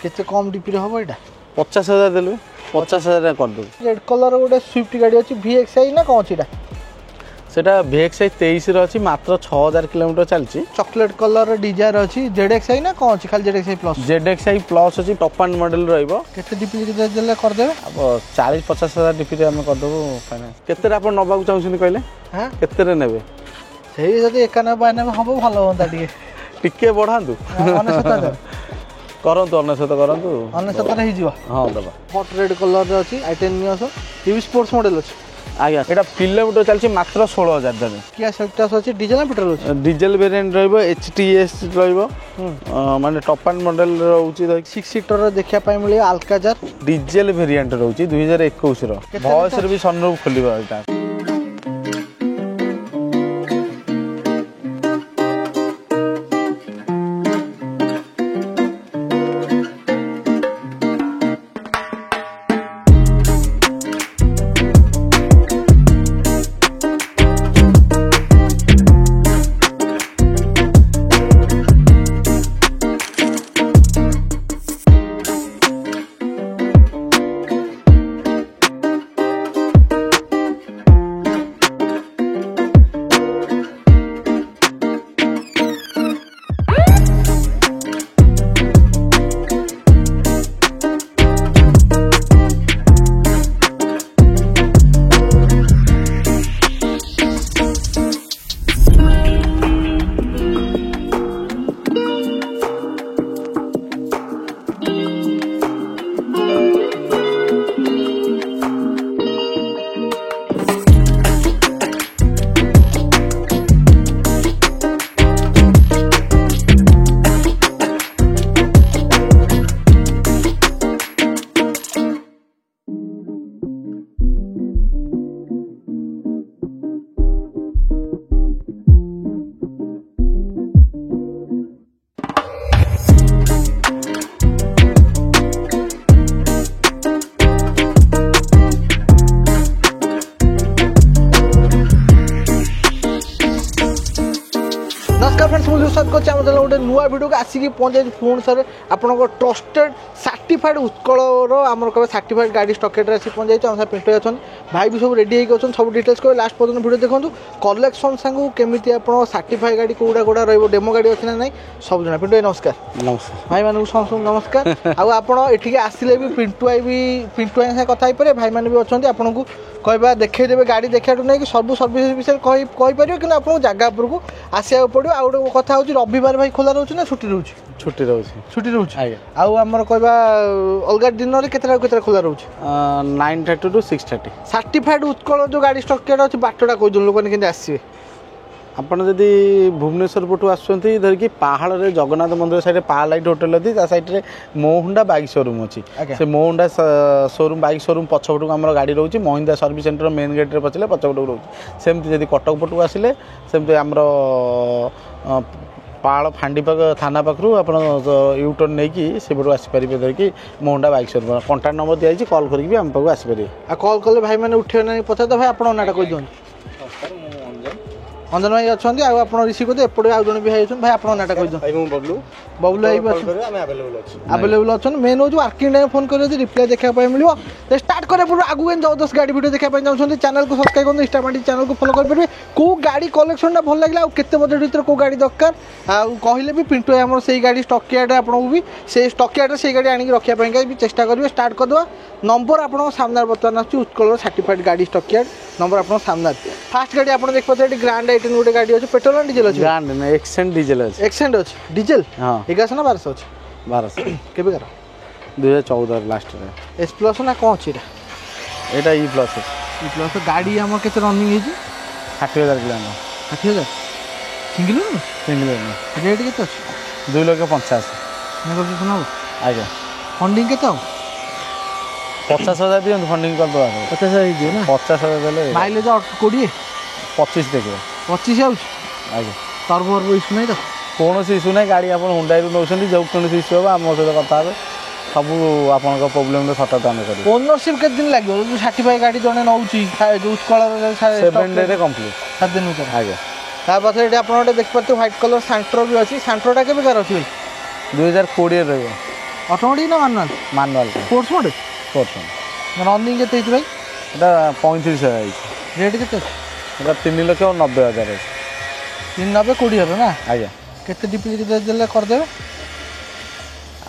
केते कम डीपी हम यहाँ 50,000 देलु 50,000 कर दो। रेड कलर गोटे स्विफ्ट गाड़ी अच्छी VXI ना कौन सी सेटा VXI 23 रो अछि मात्र 6000 किलोमीटर चलछि। चॉकलेट कलर डिजायर अच्छी ZXI ना कौन सी खाली ZXI प्लस ZXI प्लस अछि टॉप एंड मॉडल रहइबो। केते डीपी देले कर देबे अब 40-50,000 डीपी रे हम कर देबो फाइनांस। केते रे आपण नबाक चाहउछन कहले हां केते रे नेबे सेही जदी 91 हम भलो होता टिके बढ़ांतु करंतु 99 करंतु 99 रे हिजियो। हां दबा हॉट रेड कलर रे अछि i10 Nios TV sports model अछि। आज्ञा एटा किलोमीटर चलछि मात्र 16,000 देबे। किया सेल्टॉस अछि डीजल ना पेट्रोल अछि डीजल वेरिएंट रहइबो HTS रहइबो माने टॉप एंड मॉडल रहउछि 6 सीटर रे देखिया पय मिली अल्काजार डीजल वेरिएंट रहउछि 2021 रो वॉइस रे भी सनरूफ खोलिबो एटा। नमस्कार फ्रेंड्स मुझे स्वागत करछि हम गोटे नुआ वीडियो को आसिक पहुंचे पुणी सर आपन ट्रस्टेड सर्टिफाइड उत्कल आमर कहे सर्टिफाइड गाड़ी स्टकेट आसी पहुंचे हम सर पिंटू अच्छा भाई भी सब रेडी होकर सब डिटेल्स कहे लास्ट पर्यटन वीडियो देखो कलेक्शन सांगू केमी आप सर्टिफाइड गाड़ी कौड़ा कौड़ा रही डेमो गाड़ी अच्छी ना नहीं सब जना पिंटू नमस्कार नमस्कार भाई मानक सब नमस्कार आपड़ आसिले भी पिंटू आई कथा पारे भाई मैंने भी अच्छा आपन को कहवा देखदेवे गाड़ी देखा नहीं सब सर्विस विषय कहीपर कि आपको जगह उपरको आसवा पड़ो आ गए कथा हूँ रविवार भाई खोला रोचे ना छुट्टी रोचे छुट्टी रोचे आमर कहवा अलग दिन में केतटा खोला रोचे 9:30 to 6:30 सर्टिफाइड उत्कल जो गाड़ी स्टकेट अच्छे बाटटा कह लोक मैंने आसवे आपड़ जदि भुवनेश्वर पटू आसुँच धरिकी पहाड़ रे जगन्नाथ मंदिर साइड पहाड़ लाइट होटेल अच्छी साइड में मोहुंडा बाइक शोरूम अच्छी से मोहुंडा शोरूम बाइक शोरूम पछपटू आम गाड़ी रोचे Mahindra service centre main gate पचले पछपटू रोचे सेमती जदि कटक पटू आसिले सेमती आमर पहाड़ फांडी थाना पाखु आप यूटर्न नहीं से पटू आसपारे धरिकी मोहुंडा बाइक शोरूम कंटाक्ट नंबर दिखाई कॉल करके आम पाक आसपारे कॉल कले भाई मैंने उठे ना पचार तो भाई आप नाटा कही दिखाँ अंजन भाई अच्छा आप रिसीव करते एपटे आउ जन भी भाई आप नाटा कही बबलू भाई आवेलेबल अच्छा मेन हूँ वर्किंग टाइम फोन कर रिप्लाई देखा मिले स्टार्ट करे आगू जबरदस्त गाड़ी वीडियो देखा चाहते चैनल को सब्सक्राइब कर इंस्टाग्राम चैनल को फॉलो करेंगे कौ गाड़ी कलेक्शन भल लगे आउ केते बजेट भीतर कौ गाड़ी दरकार कहले भी पिंटू आम से गाड़ी स्टक यार्ड आपको भी से स्टक यार्ड से गाड़ी आनिक रखापी भी चेष्टा करेंगे स्टार्ट करदे नंबर आप सामने बर्तमान आस उत्कल सर्टिफाइड गाड़ी स्टक यार्ड नंबर आप सामने फास्ट गाड़ी आप देख पाते ग्रांड आई गोटे गाड़ी अच्छे पेट्रोल ना डीजल अच्छे ग्रांड ना एक्सेंट डीजल अच्छे एक्सेंट अच्छे डीजल हाँ 1100 ना 1200 अच्छे 1200 केबे कर 2014 लास्ट रे एस प्लस ना कौन अच्छी एटा ई प्लस गाड़ी आम के रनिंग है 60,000 किलोमीटर 60,000 सिंगल रेट के 2,85,000 नेगोशिएशन हो आज्ञा फंडिंग के 50,000 दिखाँ फंडिंग कर 50,000 ना 50,000 देले माइलेज 20 25 देखिए 25 आज्ञा टर्बो इश्यू नहीं तो कौन इश्यू ना गाड़ी आप हुंडई नौ जो कौन इश्यू हम आम सहित कथा सब आप प्रोब्लेम सतत आम कर ओनरशिप के दिन लगे जो सर्टिफाइड गाड़ी जड़े नौ उत्कल 7 डे कंप्लीट 7 दिन भर आज्ञा तापर ये आप देखते व्हाइट कलर सैंट्रो भी अच्छी सैंट्रोटा के बेकार अच्छी 2020 रही ଅଟୋମେଟିକ୍ ନା manual? Manual sports mode? Sports. Running କେତେ ହେଇଛି ଭାଇ? ଏଇଟା 35,000 ହେଇଛି। ରେଟ୍ କେତେ ଅଛି? ଏଇଟା 3,90,000 ଅଛି। 390 20,000 ନା? ଆଜ୍ଞା। କେତେ ଡିପି ଦେଲେ କରିଦେବେ?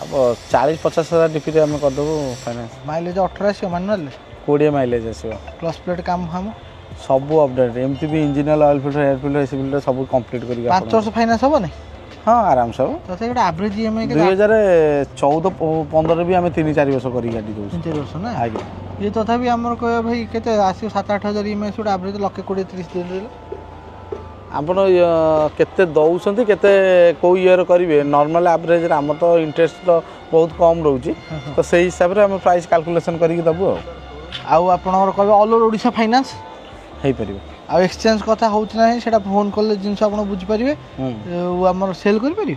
अब 40-50,000 डीपी आम करदेबू फाइनान्स। माइलेज 18 आस मानुआल 20 माइलेज आस क्लच प्लेट काम फाम सब अपडेट एमती भी engine oil filter air filter AC filter सब कंप्लीट करिक 5 वर्ष फाइनान्स हो नहीं? हाँ आराम से हो। तो गोटे एवरेज ईएमआई 2014-15 भी आम 3-4 वर्ष कर गाड़ी दो 3-4 वर्ष ना? आगे ये तथापि आमर कह भाई केते आसी 7-8 हजार ईएमआई गोटे एवरेज 1,20,30 दिन आपण केते दौरान केते को इयर करेंगे नॉर्मल एवरेज आम तो इंटरेस्ट तो बहुत कम रोचे तो से हिसाब से आम प्राइस कैलकुलेशन करके दबू आपणकर कह ऑल ओवर ओडिशा फाइनान्स हो पार आ एक्सचेंज कथा होना से फोन कले जिनस आप बुझीपारे आम सेल कर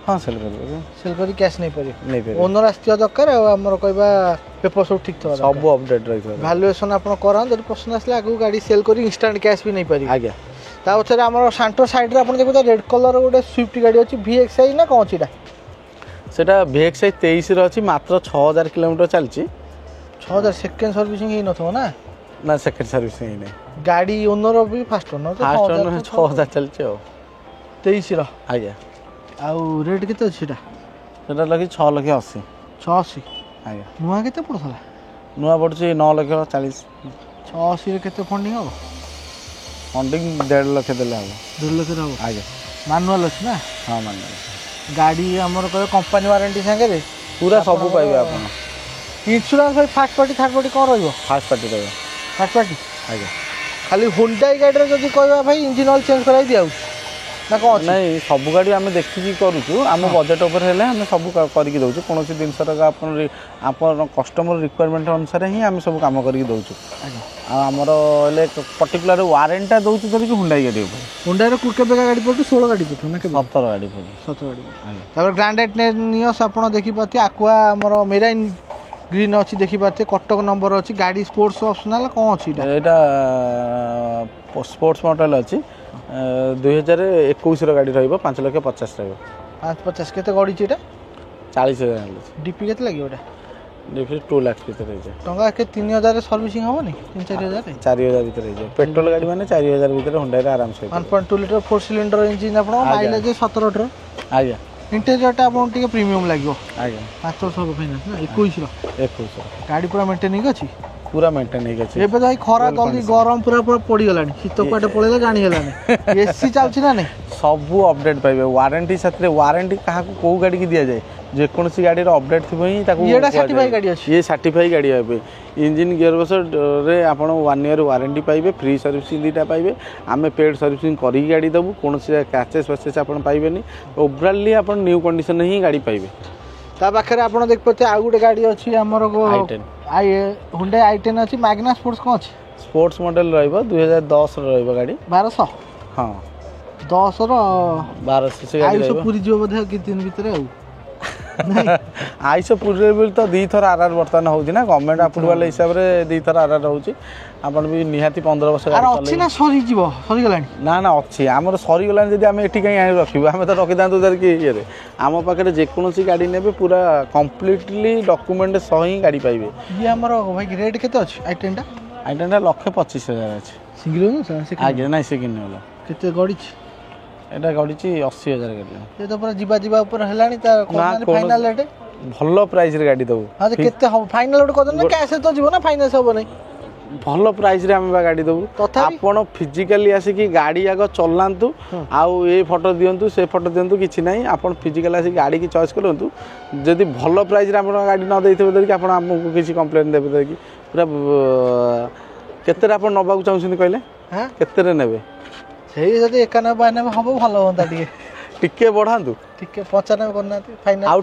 हाँ सेल कर सेल कर कैश नहीं पारे ओनर आसा दरकार आमर कह पेपर सब ठीक था सब अपडेट रही भैल्युएसन आप पसंद आसे आगे गाड़ी सेल कर इंस्टांट कैश भी नहीं पारे आज्ञा ता पछरे आमर सांटो साइड रे आपण देखो रेड कलर गोटे स्विफ्ट गाड़ी अछि VXI ना कोन छिटा सेटा VXI 23 रे अछि मात्र 6000 किलोमीटर चलछि 6000 सेकंड सर्विसिंग हे नथो ना ना सेकंड सर्विसिंग हे नै गाड़ी ओनर भी फास्ट ओनर तो 6000 चलछि ओ 23 रो आज्ञा आ रेट केते अछि सेटा सेटा लगी 6,80,000 680 आज्ञा नुआ केते पड़थला नुआ पड़छि 9,40,000 680 रे केते फंडिंग हो फंडिंग 1.5 लाख देले हम 1.5 लाख रे हो आज्ञा मैनुअल अछि ना हां मैनुअल गाड़ी हमर कह कंपनी वारंटी संगे रे पूरा सब पाइबे आपण इंश्योरेंस भाई फर्स्ट पार्टी थर्ड पार्टी कोन रहइबो फर्स्ट पार्टी रहइबो फर्स्ट पार्टी आज्ञा खाली हुंडई गाड़ी रे जदी कहबा भाई इंजन ऑयल चेंज कराई दिया ना कौन नहीं सब गाड़ी आम देखिकी करूँ आम बजेट उपर हेले आम सब करके दौचु कौन जिन कस्टमर रिक्वायरमेंट अनुसार ही आम सब कम करके दौचु आमर पर्टिकुलर वारेंटा दौचु धरिक हुंडाई गाड़ी हुंडाई केबे गाड़ी पड़ू 16 गाड़ी पड़ू ना 17 गाड़ी पड़ू 17 गाड़ी ग्रांडेड नियस आप देखिपे आकुआ आमर मेराइन ग्रीन अच्छी देखिपे कटक नंबर अच्छी गाड़ी स्पोर्ट्स ऑप्शनल कौन अच्छी स्पोर्ट्स मॉडल अच्छी 2021 गाड़ी रही 5,50,000 रही 550 केते गड़ी छी 40,000 डीपी केते लागि ओटा डीपी 2 लाख भीतर रही जाए टंका के 3,000 सर्विसिंग हो नहीं 3-4,000 4,000 भीतर रही जाए पेट्रोल गाड़ी माने 4,000 भीतर हुंडई आराम से 1.2 लीटर 4 सिलिंडर इंजन आपन माइलेज 17 लीटर आज्ञा इंटीरियर टा आपन टिके प्रीमियम लागो आज्ञा 5 वर्ष हो फाइनांस ना 21 गाड़ी पूरा मेंटेनिंग अछि पूरा मेंटेन हो गए एबे भाई खरा जल्दी गरम पूरा पड़ी गलानी शीत कुआटे पळेला जानी हेलानी एसी चलछि ना नहीं सब अपडेट पाइबे वारंटी साथ वारंटी कहा को गाड़ी की दिया जाए जेकोसी गाड़ी अपडेट थी ही ताको येडा सर्टिफाई गाड़ी अछि ये सर्टिफाई गाड़ी आबे इंजन गियर बॉक्स रे आपण 1 ईयर वारंटी पाइबे फ्री सर्विसिंग दीटा पाइबे आमे पेड सर्विसिंग करी गाड़ी दबु कोनोसी कैचेस वैचेस आपण पाइबेनी ओवरऑली आपण न्यू कंडीशन ही गाड़ी पाइबे ता पाखरे आपण देख पते आ गुटे गाड़ी अछि हमर को हुंडई i10 अछि मैग्ना स्पोर्ट्स कोन अछि स्पोर्ट्स मॉडल रहइबो 2010 रो रहइबो गाड़ी 1200 हां 10 रो 1200 से गाड़ी रहइबो पूरी जो बधे कि दिन भीतर आउ आइसो पूरे बिल तो 2 थर आरआर वर्तमान होउछि ना गवर्नमेंट अप्रूवल हिसाब रे 2 थर आरआर होउछि आपण भी निहाती 15 वर्ष गाड़ी चले अछि ना सरी जीवो सरी गलानी ना ना अछि हमर सरी गलानी जदी हम एठी कहीं आनि रखिबो हम तो रखि दांतु दर की ये रे हम पाखरे जे कोनोसी गाड़ी नेबे पूरा कंप्लीटली डॉक्यूमेंट सही गाड़ी पाइबे ये हमर भाई रेट केते अछि i10 टा i10 टा 1,25,000 अछि सिंगल ओनर से आगे नहीं से किन होला केते गड़ी एटा गाड़ी 80,000 गाड़ी ये तो पूरा जीवा ऊपर हेलानी ता फाइनल रेट भलो प्राइस रे गाड़ी दबु हां केते हम फाइनल रेट कदन ना कैश तो जीवो ना फाइनेंस हो नहीं भलो प्राइस रे हम गाड़ी दबु आपण फिजिकली आसी कि गाड़ी आग चलांतु आउ ए फोटो दियंतु से फोटो दियंतु किछि नाही आपण फिजिकली आसी गाड़ी की चॉइस करंतु जदी भलो प्राइस रे आपण गाड़ी न देइथबे दर कि आपण हमकु किछि कंप्लेंट देबे दर कि पूरा केते रे आपण नबाकू चाहुछिन कहले हां केते रे नेबे सेही जदी 91 ने हबो भलो होंता टिके बढ़ांतु टिके 95 करना फाइनल आउ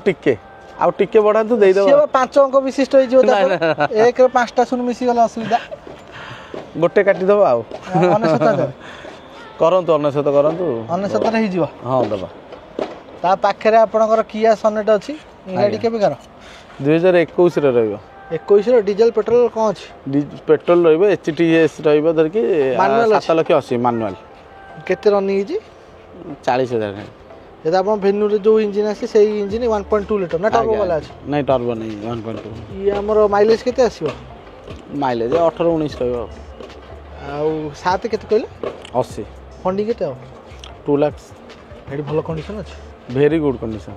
टिके बढ़ांतु देइ दो से 5 अंक विशिष्ट होई जो एक रे 5टा सुन मिसी गला असुविधा गोटे काटी दबो आउ 99 करंतु 99 करंतु 99 रे ही जीवा हां दबा ता पाखरे आपनकर किया सनेट अछि गाड़ी केबे कर 2021 रे रहइबो 21 रे डीजल पेट्रोल कोन अछि पेट्रोल रहइबो एचटीएस रहइबो दर कि 7,80,000 मैनुअल केते रनिंग जी 40,000 এটা আপনার ভেন্যুরে যে ইঞ্জিন আছে সেই ইঞ্জিন 1.2 লিটার না টর্বো वाला আছে নাই টর্বো নাই 1.2 ইয়ে আমার মাইলেজ কেতে আসিব মাইলেজ 18 19 রহিব ଆଉ ସାତ କେତେ କହିଲେ 80 ଫଣ୍ଡିଂ କେତେ ଆଉ 2 लाख ଗାଡ଼ି ଭଲ କଣ୍ଡିସନ୍ ଅଛି ଭେରି ଗୁଡ୍ କଣ୍ଡିସନ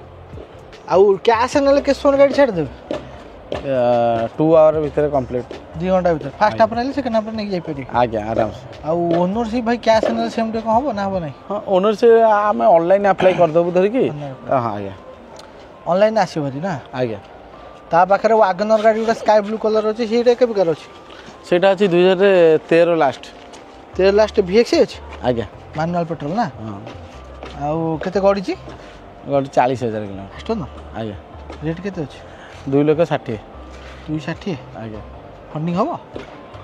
ଆଉ କ୍ୟାସ୍ ନେଲେ କେତେ ସମୟ ଗାଡ଼ି ଛାଡ଼ିଦେବେ 2 आवर ଭିତରେ କମ୍ପ୍ଲିଟ୍ 2 ଘଣ୍ଟା ଭିତରେ ଫାର୍ଷ୍ଟ ହାଫ୍ ନେଲେ ସେକେଣ୍ଡ ହାଫ୍ ନେଇକି ଯାଇପାରିବେ ଆଜ୍ଞା ଆରାମ ସେ ଆଉ ଓନରସିପ୍ ଭାଇ କ୍ୟାସ୍ ନେଲେ ସେମିତି କ'ଣ ହେବ ନା ହେବ ନାହିଁ ହଁ ଓନରସିପ୍ ଆମେ ଅନଲାଇନ୍ ଆପ୍ଲାଏ କରିଦେବୁ ଧରିକି ହଁ ଆଜ୍ଞା ଅନଲାଇନ୍ ଆସିବ ଭାରି ନା ଆଜ୍ଞା ତା ପାଖରେ ୱାଗନର ଗାଡ଼ି ଗୋଟେ ସ୍କାଏ ବ୍ଲୁ କଲର୍ ଅଛି ସେଇଟା କେବେକାର ଅଛି ସେଇଟା ଅଛି 2013 ଲାଷ୍ଟ 13 ଲାଷ୍ଟ ଭିଏକ୍ସ ଅଛି ଆଜ୍ଞା ମାନୁଆଲ୍ ପେଟ୍ରୋଲ ନା ହଁ ଆଉ କେତେ ଗଡ଼ିଛି ଗୋଟେ 40,000 କିଲୋ ଫାଷ୍ଟ ନା ଆଜ୍ଞା ରେଟ୍ କେତେ ଅଛି 2,60,000 260 ଆଜ୍ଞା ଫଣ୍ଡିଂ ହେବ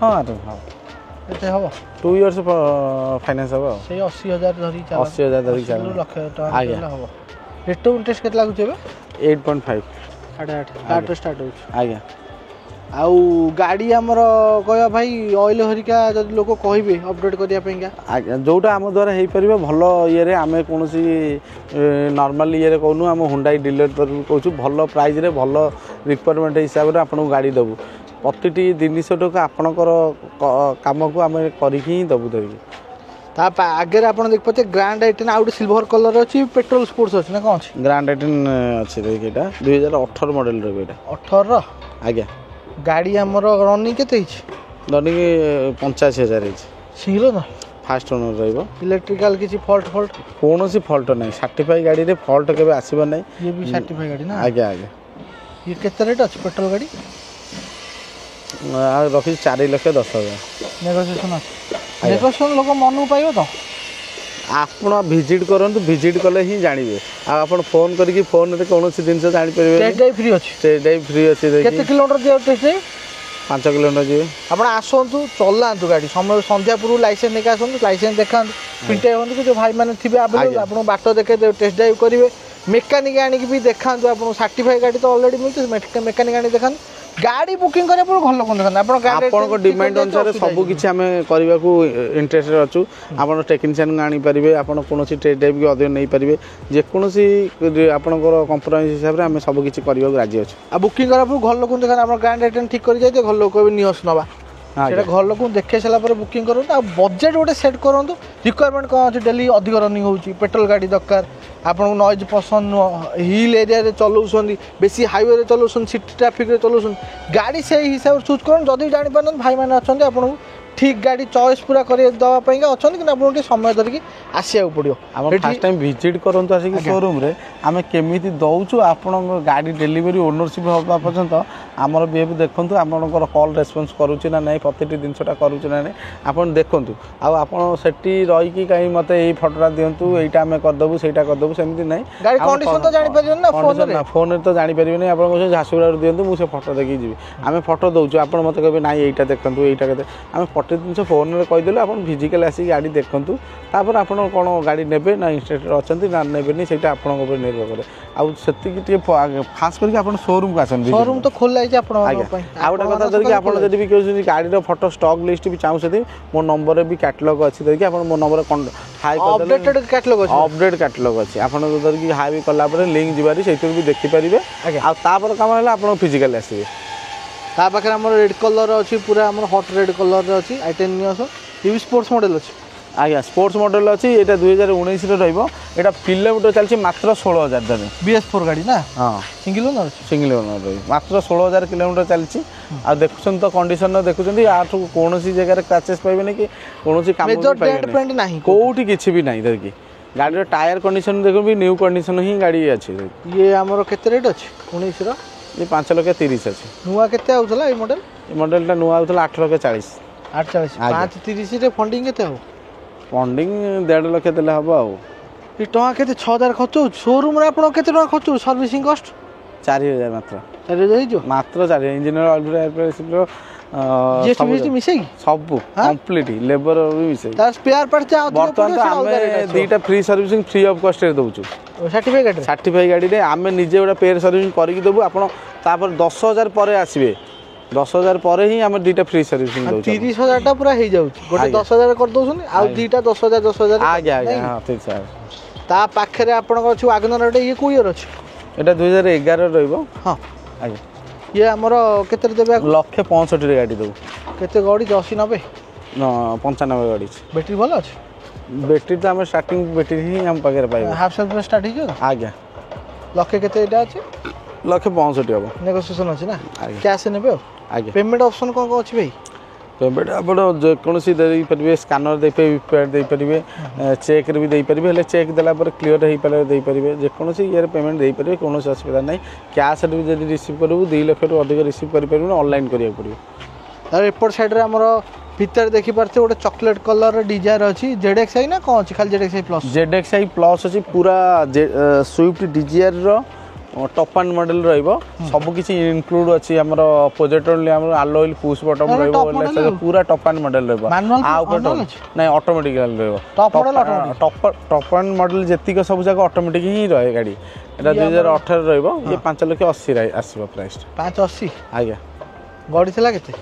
ହଁ ଆରାମ ହଁ କେତେ ହେବ 2 ଇୟର୍ସ ଫାଇନାନ୍ସ ହେବ ଆଉ ସେଇ 80,000 ଧରି 80,000 ଧରିକି ଚାଲ ଲକ୍ଷ ଟଙ୍କା ଆଜ୍ଞା ହେବ ରେଟ୍ ଅଫ୍ ଇଣ୍ଟରେଷ୍ଟ କେତେ ଲାଗୁଛି ଏବେ 8.5 8.5 ଷ୍ଟାର୍ଟ ହେଉଛି ଆଜ୍ଞା ଆଉ ଗାଡ଼ି ଆମର କହିବା ଭାଇ ଅଏଲ୍ ହରିକା ଯଦି ଲୋକ କହିବେ ଅପଡେଟ୍ କରିବା ପାଇଁକା ଆଜ୍ଞା ଯେଉଁଟା ଆମ ଦ୍ୱାରା ହେଇପାରିବ ଭଲ ଇଏରେ ଆମେ କୌଣସି ନର୍ମାଲ ଇଏରେ କହୁନୁ ଆମ ହୁଣ୍ଡାଇ ଡିଲର ତରଫରୁ କହୁଛୁ ଭଲ ପ୍ରାଇଜ୍ରେ ଭଲ ରିକ୍ୱାରମେଣ୍ଟ ହିସାବରେ ଆପଣଙ୍କୁ ଗାଡ଼ି ଦେବୁ ପ୍ରତିଟି ଜିନିଷଟାକୁ ଆପଣଙ୍କର କାମକୁ ଆମେ କରିକି ହିଁ ଦେବୁ ଧରିକି ତା ଆଗରେ ଆପଣ ଦେଖିପାରୁଥିବେ ଗ୍ରାଣ୍ଡ ଆଇଟେନ୍ ଆଉ ଗୋଟେ ସିଲଭର କଲର୍ ଅଛି ପେଟ୍ରୋଲ ସ୍ପୋର୍ଟସ୍ ଅଛି ନା କ'ଣ ଅଛି ଗ୍ରାଣ୍ଡ ଆଇଟେନ୍ ଅଛି ଦେଖି ଏଇଟା 2018 ମଡ଼େଲ ରହିବ ଏଇଟା 18ର ଆଜ୍ଞା ଗାଡ଼ି ଆମର ରନିଂ କେତେ ହେଇଛି ରନିଂ 85,000 ହେଇଛି ସିଙ୍ଗଲ ନା ଫାଷ୍ଟ ଓନର ରହିବ ଇଲେକ୍ଟ୍ରିକାଲ କିଛି ଫଲ୍ଟ କୌଣସି ଫଲ୍ଟ ନାହିଁ ସାର୍ଟିଫାଇ ଗାଡ଼ିରେ ଫଲ୍ଟ କେବେ ଆସିବ ନାହିଁ ଇଏ ବି ସାର୍ଟିଫାଇ ଗାଡ଼ି ନା ଆଜ୍ଞା ଆଜ୍ଞା ଇଏ କେତେ ରେଟ୍ ଅଛି ପେଟ୍ରୋଲ ଗାଡ଼ି ରଖିଛି 4,10,000 ନେଗୋସିଏସନ୍ ଅଛି ନେଗୋସିଏସନ୍ ଲୋକ ମନକୁ ପାଇବ ତ ଆପଣ ଭିଜିଟ୍ କରନ୍ତୁ ଭିଜିଟ୍ କଲେ ହିଁ ଜାଣିବେ ଆଉ ଆପଣ ଫୋନ୍ କରିକି ଫୋନ୍ରେ କୌଣସି ଜିନିଷ ଜାଣିପାରିବେ ଟେଷ୍ଟ ଡ୍ରାଇଭ୍ ଫ୍ରି ଅଛି ଟେଷ୍ଟ ଡ୍ରାଇଭ୍ ଫ୍ରି ଅଛି କେତେ କିଲୋମିଟର ଯିବ ଟେଷ୍ଟ ଡ୍ରାଇଭ୍ 5 କିଲୋମିଟର ଯିବେ ଆପଣ ଆସନ୍ତୁ ଚଲାନ୍ତୁ ଗାଡ଼ି ସମୟ ସନ୍ଧ୍ୟା ପୂର୍ବରୁ ଲାଇସେନ୍ସ ନେଇକି ଆସନ୍ତୁ ଲାଇସେନ୍ସ ଦେଖାନ୍ତୁ ପିଣ୍ଟାଇ ହୁଅନ୍ତୁ କି ଯେଉଁ ଭାଇମାନେ ଥିବେ ଆଭେଲେବଲ୍ ଆପଣଙ୍କୁ ବାଟ ଦେଖେଇଦେବେ ଟେଷ୍ଟ ଡ୍ରାଇଭ୍ କରିବେ ମେକାନିକ୍ ଆଣିକି ବି ଦେଖାନ୍ତୁ ଆପଣଙ୍କୁ ସାର୍ଟିଫାଇ ଗାଡ଼ି ତ ଅଲରେଡ଼ି ମିଳୁଛି ମେକାନିକ୍ ଆଣିକି ଦେଖାନ୍ତୁ ଗାଡ଼ି ବୁକିଂ କରିବା ପୂର୍ବରୁ ଭଲ ଲୋକ ଦେଖାନ୍ତୁ ଆପଣଙ୍କ ଡିମାଣ୍ଡ ଅନୁସାରେ ସବୁ କିଛି ଆମେ କରିବାକୁ ଇଣ୍ଟରେଷ୍ଟେଡ୍ ଅଛୁ ଆପଣ ଟେକ୍ନିସିଆନକୁ ଆଣିପାରିବେ ଆପଣ କୌଣସି ଟେଷ୍ଟ ଡ୍ରାଇଭ୍ ଅଧିକ ନେଇପାରିବେ ଯେକୌଣସି ଆପଣଙ୍କର କମ୍ପ୍ରମାଇଜ୍ ହିସାବରେ ଆମେ ସବୁ କିଛି କରିବାକୁ ରାଜି ଅଛୁ ଆଉ ବୁକିଂ କରିବା ପୂର୍ବରୁ ଘର ଲୋକଙ୍କୁ ଦେଖାନ୍ତୁ ଆପଣ ଗ୍ରାଣ୍ଡ ଆଇଟେମ୍ ଠିକ୍ କରି ଯାଇଥିବେ ଘର ଲୋକ ବି ନିଅସ ନେବା ସେଇଟା ଘର ଲୋକଙ୍କୁ ଦେଖେଇ ସାରିଲା ପରେ ବୁକିଂ କରନ୍ତୁ ଆଉ ବଜେଟ୍ ଗୋଟେ ସେଟ୍ କରନ୍ତୁ ରିକ୍ୱାରମେଣ୍ଟ କ'ଣ ଅଛି ଡେଲି ଅଧିକ ରନିଂ ହେଉଛି ପେଟ୍ରୋଲ ଗାଡ଼ି ଦରକାର ଆପଣଙ୍କୁ ନଏଜ୍ ପସନ୍ଦ ନୁହଁ ହିଲ୍ ଏରିଆରେ ଚଲାଉଛନ୍ତି ବେଶୀ ହାଇୱେରେ ଚଲାଉଛନ୍ତି ସିଟି ଟ୍ରାଫିକ୍ରେ ଚଲାଉଛନ୍ତି ଗାଡ଼ି ସେଇ ହିସାବରେ ଚୁଜ୍ କରନ୍ତୁ ଯଦି ଜାଣିପାରୁନାହାନ୍ତି ଭାଇମାନେ ଅଛନ୍ତି ଆପଣଙ୍କୁ ଠିକ୍ ଗାଡ଼ି ଚଏସ୍ ପୁରା କରି ଦେବା ପାଇଁକା ଅଛନ୍ତି କିନ୍ତୁ ଆପଣଙ୍କୁ ଟିକେ ସମୟ ଧରିକି ଆସିବାକୁ ପଡ଼ିବ ଆପଣ ଫାର୍ଷ୍ଟ ଟାଇମ୍ ଭିଜିଟ୍ କରନ୍ତୁ ଆସିକି ଶୋରୁମ୍ରେ ଆମେ କେମିତି ଦେଉଛୁ ଆପଣଙ୍କ ଗାଡ଼ି ଡେଲିଭରି ଓନରସିପ୍ ହେବା ପର୍ଯ୍ୟନ୍ତ ଆମର ବିହେଭ୍ ଦେଖନ୍ତୁ ଆପଣଙ୍କର କଲ୍ ରେସ୍ପନ୍ସ କରୁଛି ନା ନାହିଁ ପ୍ରତିଟି ଜିନିଷଟା କରୁଛି ନା ନାହିଁ ଆପଣ ଦେଖନ୍ତୁ ଆଉ ଆପଣ ସେଠି ରହିକି କାହିଁ ମୋତେ ଏଇ ଫଟୋଟା ଦିଅନ୍ତୁ ଏଇଟା ଆମେ କରିଦେବୁ ସେଇଟା କରିଦେବୁ ସେମିତି ନାହିଁ ଗାଡ଼ି କଣ୍ଡିସନ୍ ତ ଜାଣିପାରିବେନି ନା ଫୋନ୍ରେ ତ ଜାଣିପାରିବେନି ଆପଣ କହୁଛନ୍ତି ଝାରସୁଗୁଡ଼ାରୁ ଦିଅନ୍ତୁ ମୁଁ ସେ ଫଟୋ ଦେଖିକି ଯିବି ଆମେ ଫଟୋ ଦେଉଛୁ ଆପଣ ମୋତେ କହିବେ ନାଇଁ ଏଇଟା ଦେଖନ୍ତୁ ଏଇଟା କେତେ ଆମେ ପ୍ରତି ଜିନିଷ ଫୋନ୍ରେ କହିଦେଲେ ଆପଣ ଫିଜିକାଲି ଆସିକି ଗାଡ଼ି ଦେଖନ୍ତୁ ତାପରେ ଆପଣ କ'ଣ ଗାଡ଼ି ନେବେ ନା ଇଣ୍ଟରେଷ୍ଟେଡ୍ ଅଛନ୍ତି ନା ନେବେନି ସେଇଟା ଆପଣଙ୍କ ଉପରେ ନିର୍ଭର କରେ ଆଉ ସେତିକି ଟିକେ ଖାସ୍ କରିକି ଆପଣ ଶୋରୁମ୍କୁ ଆସନ୍ତୁ ଶୋରୁମ୍ ତ ଖୋଲା ହେଇଛି ଆପଣ ଆଜ୍ଞା ଆଉ ଗୋଟେ କଥା ଧରିକି ଆପଣ ଯଦି ବି କହୁଛନ୍ତି ଗାଡ଼ିର ଫଟୋ ଷ୍ଟକ୍ ଲିଷ୍ଟ ବି ଚାହୁଁଛନ୍ତି ମୋ ନମ୍ବରରେ ବି କ୍ୟାଟଲଗ୍ ଅଛି ଧରିକି ଆପଣ ମୋ ନମ୍ବର ହାଇ ଅପଡେଟେଡ୍ କ୍ୟାଟଲଗ୍ ଅଛି ଅପଡେଟ୍ କ୍ୟାଟଲଗ୍ ଅଛି ଆପଣ ଧରିକି ହାଇ ବି କଲା ପରେ ଲିଙ୍କ୍ ଯିବାରି ସେଇଥିରୁ ବି ଦେଖିପାରିବେ ଆଉ ତାପରେ କାମ ହେଲା ଆପଣ ଫିଜିକାଲି ଆସିବେ ତା ପାଖରେ ଆମର ରେଡ୍ କଲର୍ ଅଛି ପୁରା ଆମର ହଟ୍ ରେଡ୍ କଲର୍ରେ ଅଛି i10 ନିଅସ ଇଏ ବି ସ୍ପୋର୍ଟସ୍ ମଡ଼େଲ୍ ଅଛି ଆଜ୍ଞା ସ୍ପୋର୍ଟସ୍ ମଡ଼େଲ୍ ଅଛି ଏଇଟା 2019ରେ ରହିବ ଏଇଟା କିଲୋମିଟର ଚାଲିଛି ମାତ୍ର 16,000 ଦେବେ BS4 ଗାଡ଼ି ନା ହଁ ସିଙ୍ଗଲ ଓନର୍ ଅଛି ସିଙ୍ଗଲ ଓନର୍ ରହିବ ମାତ୍ର 16,000 କିଲୋମିଟର ଚାଲିଛି ଆଉ ଦେଖୁଛନ୍ତି ତ କଣ୍ଡିସନ୍ ଦେଖୁଛନ୍ତି ଆଠୁ କୌଣସି ଜାଗାରେ କ୍ରାଚେସ୍ ପାଇବେନି କି କୌଣସି କାମ ନାହିଁ କେଉଁଠି କିଛି ବି ନାହିଁ ଧରିକି ଗାଡ଼ିର ଟାୟାର କଣ୍ଡିସନ୍ ଦେଖୁବି ନ୍ୟୁ କଣ୍ଡିସନ୍ ହିଁ ଗାଡ଼ି ଅଛି ଇଏ ଆମର କେତେ ରେଟ୍ ଅଛି 19ର ये 5,30,000 ଅଛି ନୂଆ କେତେ ଆଉଥିଲା ଏଇ ମଡେଲ ଏ ମଡେଲଟା ନୂଆ ଆଉଥିଲା 8,40,000 840 530 ରେ ଫଣ୍ଡିଂ କେତେ ହବ ଫଣ୍ଡିଂ 1.5 ଲକ୍ଷ ଦେଲେ ହବ ଆଉ ଏ ଟଙ୍କା କେତେ 6,000 ଖର୍ଚ୍ଚ ହଉଛି ଶୋରୁମ୍ ରେ ଆପଣ କେତେ ଟଙ୍କା ଖର୍ଚ୍ଚ ହଉଛି ସର୍ଭିସିଂ କଷ୍ଟ 4,000 ମାତ୍ର 4,000 ହେଇଯିବ ମାତ୍ର 4,000 ଇଞ୍ଜିନିୟର ଅଏଲ୍ जीएसटी मिसेगी सब कंप्लीट लेबर भी मिसे तार स्पेयर पार्ट जा बर्तमान तो आमे दीटा free servicing free of cost रे दउछु सर्टिफाई गाड़ी रे आमे निजे ओडा पेयर सर्विसिंग करि कि देबु आपण तापर 10,000 परे आसीबे 10,000 परे ही आमे दीटा फ्री सर्विसिंग दउछु 30,000 टा पूरा हे जाउ गोटे 10,000 कर दउछन आ दीटा 10,000 10,000 आ गया हां ठीक सर ତା ପାଖରେ ଆପଣଙ୍କର ଅଛି ୱାଗନର ଗୋଟେ ଇଏ କୋଉ ଇୟର ଅଛି এটা 2011 ରହିବ ହଁ ଆଜ୍ଞା ଇଏ ଆମର କେତେରେ ଦେବେ ₹1,65,000 ରେ ଗାଡ଼ି ଦେବୁ କେତେ ଗଡ଼ିଛି 80-90 95 ଗାଡ଼ି ଅଛି ବ୍ୟାଟେରୀ ଭଲ ଅଛି ବ୍ୟାଟେରୀ ତ ଆମେ ଷ୍ଟାର୍ଟିଂ ବ୍ୟାଟେରୀ ହିଁ ଆମ ପାଖରେ ପାଇବ ହାଫ୍ ସେଲ୍ଫରେ ଷ୍ଟାର୍ଟ ହେଇଯିବ ଆଜ୍ଞା ଲକ୍ଷେ କେତେ ଏଇଟା ଅଛି ₹1,65,000 ହେବ ନେଗୋସିଏସନ୍ ଅଛି ନା ଆଜ୍ଞା କ୍ୟାସ୍ ନେବେ ଆଉ ଆଜ୍ଞା ପେମେଣ୍ଟ ଅପସନ୍ କ'ଣ କ'ଣ ଅଛି ଭାଇ ପେମେଣ୍ଟ ଆପଣ ଯେକୌଣସି ଦେଇପାରିବେ ସ୍କାନର ଦେଇପାରିବେ ୟୁପିଆଇ ଦେଇପାରିବେ ଚେକ୍ରେ ବି ଦେଇପାରିବେ ହେଲେ ଚେକ୍ ଦେଲା ପରେ କ୍ଲିଅର ହେଇପାରିଲେ ଦେଇପାରିବେ ଯେକୌଣସି ଇଏରେ ପେମେଣ୍ଟ ଦେଇପାରିବେ କୌଣସି ଅସୁବିଧା ନାହିଁ କ୍ୟାସ୍ରେ ବି ଯଦି ରିସିଭ୍ କରିବୁ 2 ଲକ୍ଷରୁ ଅଧିକ ରିସିଭ୍ କରିପାରିବୁନି ଅନଲାଇନ୍ କରିବାକୁ ପଡ଼ିବ ତାପରେ ଏପଟ ସାଇଡ଼୍ରେ ଆମର ଭିତରେ ଦେଖିପାରୁଥିବେ ଗୋଟେ ଚକୋଲେଟ୍ କଲର୍ର ଡିଜାୟାର ଅଛି ZXi ନା କ'ଣ ଅଛି ଖାଲି ZXi ପ୍ଲସ୍ ZXi ପ୍ଲସ୍ ଅଛି ପୁରା ସୁଇଫ୍ଟ ଡିଜାୟାରର ଟପ୍ ଆଣ୍ଡ ମଡେଲ ରହିବ ସବୁ କିଛି ଇନକ୍ଲୁଡ୍ ଅଛି ଆମର ପ୍ରୋଜେକ୍ଟର ଆମର ଆଲୋଏଲ୍ ପୁsh ବଟନ୍ ରହିବ ପୁରା ଟପ୍ ଆଣ୍ଡ ମଡେଲ ରହିବ ଆଉ ନାଇଁ ଅଟୋମେଟିକ ରହିବ ଟପ୍ ଆଣ୍ଡ ମଡେଲ ଯେତିକି ସବୁ ଯାକ ଅଟୋମେଟିକ ହିଁ ରହେ ଗାଡ଼ି ଏଟା 2018 ରହିବ ଇଏ 5,80,000 ଆସିବ ପ୍ରାଇସ୍ 5,80 ଆଜ୍ଞା ଗଡ଼ି ଥିଲା କେତେ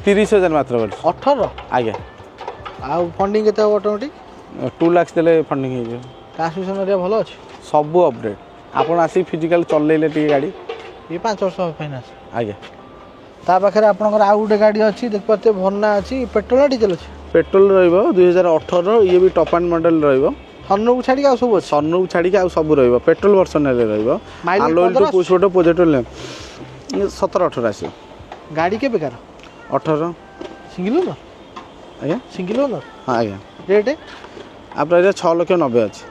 30,000 ମାତ୍ର ଗଡ଼ି 18 ଆଜ୍ଞା ଆଉ ଫଣ୍ଡିଂ କେତେ ହେବ ଅଟୋମେଟିକ 2 ଲାକ୍ଷ ଦେଲେ ଫଣ୍ଡିଂ ହେଇଯିବ ଟ୍ରାନ୍ସମିଶନ ଏରିଆ ଭଲ ଅଛି ସବୁ ଅପଡେଟ୍ ଆପଣ ଆସିକି ଫିଜିକାଲ ଚଲେଇଲେ ଟିକେ ଗାଡ଼ି ଇଏ 5 ବର୍ଷ ଫାଇନାନ୍ସ ଆଜ୍ଞା ତା ପାଖରେ ଆପଣଙ୍କର ଆଉ ଗୋଟେ ଗାଡ଼ି ଅଛି ଦେଖିପାରୁଥିବେ ଭର୍ଣ୍ଣା ଅଛି ପେଟ୍ରୋଲ ନା ଡିଜେଲ ଅଛି ପେଟ୍ରୋଲ ରହିବ 2018 ଇଏ ବି ଟପ୍ ଆଣ୍ଡ ମଡେଲ ରହିବ ସନରୁଫ୍ ଛାଡ଼ିକି ଆଉ ସବୁ ଅଛି ସନରୁଫ୍ ଛାଡ଼ିକି ଆଉ ସବୁ ରହିବ ପେଟ୍ରୋଲ ଭର୍ସନରେ ରହିବ ଆଲୋଏଲ୍ ଟୁ ପୁsh ବଟନ୍ ପ୍ରୋଜେକ୍ଟର 17-18 ଆସିବ ଗାଡ଼ି କେବେ କାର 18 ସିଙ୍ଗଲ ଓନର ଆଜ୍ଞା ସିଙ୍ଗଲ ଓନର ହଁ ଆଜ୍ଞା ରେଟ୍ আপনার এটা 6,90,000 ଅଛି